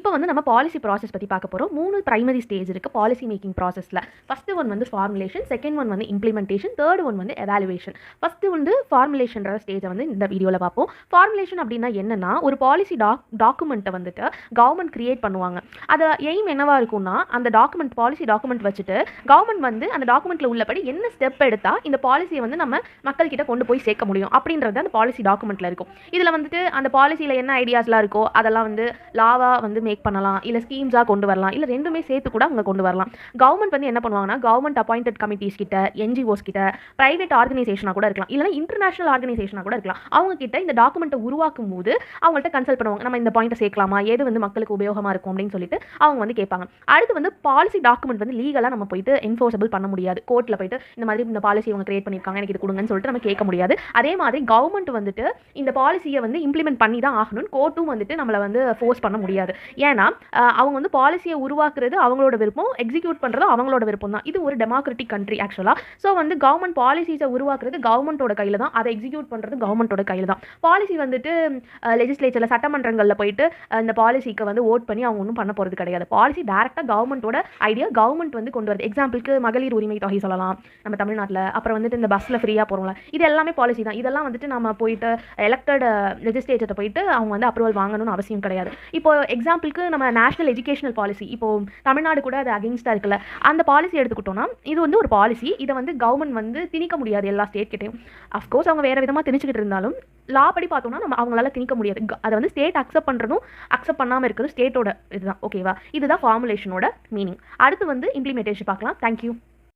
இப்போ வந்து நம்ம பாலிசி ப்ராசஸ் பற்றி பார்க்க போகிறோம். 3 பிரைமரி ஸ்டேஜ் இருக்குது பாலிசி மேக்கிங் ப்ராசஸில். ஃபஸ்ட்டு ஒன் வந்து ஃபார்முலேஷன், செகண்ட் ஒன் வந்து இம்ப்ளிமெண்டேஷன், தேர்ட் ஒன் வந்து எவாலுவேஷன். ஃபஸ்ட்டு வந்து ஃபார்முலேஷன்ற ஸ்டேஜை வந்து இந்த வீடியோவில் பார்ப்போம். ஃபார்முலேஷன் அப்படின்னா என்னென்னா, ஒரு பாலிசி டாக்குமெண்ட்டை வந்துட்டு கவர்மெண்ட் கிரியேட் பண்ணுவாங்க. அதை எய்ம் என்னவா இருக்கும்னா, அந்த டாக்குமெண்ட் பாலிசி டாக்குமெண்ட் வச்சுட்டு கவர்மெண்ட் வந்து அந்த டாக்குமெண்ட்டில் உள்ளபடி என்ன ஸ்டெப் எடுத்தால் இந்த பாலிசியை வந்து நம்ம மக்கள்கிட்ட கொண்டு போய் சேர்க்க முடியும் அப்படின்றது அந்த பாலிசி டாக்குமெண்ட்டில் இருக்கும். இதில் வந்துட்டு அந்த பாலிசியில் என்ன ஐடியாஸ்லாம் இருக்கோ அதெல்லாம் வந்து லாவாக வந்து மேக் பண்ணலாம், இல்லை ஸ்கீம்ஸாக கொண்டு வரலாம், இல்லை ரெண்டுமே சேர்த்து கூட அவங்க கொண்டு வரலாம். கவர்மெண்ட் வந்து என்ன பண்ணுவாங்கன்னா, கவர்மெண்ட் அப்பாயிண்டட் கமிட்டிஸ் கிட்ட, என்ஜிஓஸ் கிட்ட, பிரைவேட் ஆர்கனைசேஷனாக கூட இருக்கலாம், இல்லைனா இன்டர்நேஷனல் ஆர்கனைசேஷனாக கூட இருக்கலாம். அவங்க கிட்ட இந்த டாக்குமெண்ட்டை உருவாக்கும் போது அவங்கள்ட்ட கன்சல்ட் பண்ணுவாங்க, நம்ம இந்த பாயிண்ட்டை சேர்க்கலாமா, எது வந்து மக்களுக்கு உபயோகமாக இருக்கும் அப்படின்னு சொல்லிட்டு அவங்க வந்து கேட்பாங்க. அடுத்து வந்து பாலிசி டாக்குமெண்ட் வந்து லீகலாக நம்ம போயிட்டு என்ஃபோர்ஸபிள் பண்ண முடியாது. கோர்ட்டில் போயிட்டு இந்த மாதிரி இந்த பாலிசி அவங்க கிரியேட் பண்ணியிருக்காங்க, எனக்கு இது கொடுங்கன்னு சொல்லிட்டு நம்ம கேட்க முடியாது. அதே மாதிரி கவர்மெண்ட் வந்துட்டு இந்த பாலிசியை வந்து இம்ப்ளிமெண்ட் பண்ணி தான் ஆகணும். கோர்ட்டும் வந்துட்டு நம்மளை வந்து ஃபோர்ஸ் பண்ண முடியாது. ஏன்னா அவங்க வந்து பாலிசியை உருவாக்குறது அவங்களோட விருப்பம், எக்ஸிக்யூட் பண்ணுறது அவங்களோட விருப்பம் தான். இது ஒரு டெமோக்ராட்டிக் கண்ட்ரி ஆக்சுவலாக. ஸோ வந்து கவர்மெண்ட் பாலிசிஸை உருவாக்குறது கவர்மெண்ட்டோட கையில் தான், அதை எக்ஸிக்யூட் பண்ணுறது கவர்மெண்ட்டோட கையில் தான். பாலிசி வந்துட்டு லெஜிஸ்லேச்சரில் சட்டமன்றங்களில் போயிட்டு இந்த பாலிசிக்கு வந்து ஓட் பண்ணி அவங்க ஒன்றும் பண்ண போகிறது கிடையாது. பாலிசி டேரெக்டாக கவர்மெண்ட்டோட ஐடியா கவர்மெண்ட் வந்து கொண்டு வருது. எக்ஸாம்பிளுக்கு மகளிர் உரிமை தொகை சொல்லலாம் நம்ம தமிழ்நாட்டில். அப்புறம் வந்துட்டு இந்த பஸ்ஸில் ஃப்ரீயாக போகிறோம்ல, இது எல்லாமே பாலிசி தான். இதெல்லாம் வந்துட்டு நம்ம போயிட்டு எலெக்டட் லெஜிஸ்லேச்சர்கிட்ட போயிட்டு அவங்க வந்து அப்ரூவல் வாங்கணும்னு அவசியம் கிடையாது. இப்போ எக்ஸாம்பிளுக்கு நம்ம நேஷனல் எஜுகேஷனல் பாலிசி, இப்போ தமிழ்நாடு கூட அது அகெயின்ஸ்டாக இருக்குல்ல, அந்த பாலிசி எடுத்துக்கிட்டோம்னா இது வந்து ஒரு பாலிசி. இதை வந்து கவர்மெண்ட் வந்து திணிக்க முடியாது எல்லா ஸ்டேட் கிட்டையும். அஃப்கோர்ஸ் அவங்க வேறு விதமாக திணிச்சுக்கிட்டு இருந்தாலும் லா படி பார்த்தோம்னா நம்ம அவங்களால திணிக்க முடியாது. அதை வந்து ஸ்டேட் அக்செப்ட் பண்ணுறதும் அக்செப்ட் பண்ணாமல் இருக்கிறது ஸ்டேட்டோட இதுதான். ஓகேவா? இதுதான் ஃபார்முலேஷனோட மீனிங். அடுத்து வந்து இம்ப்ளிமெண்டேஷன் பார்க்கலாம். தேங்க்யூ.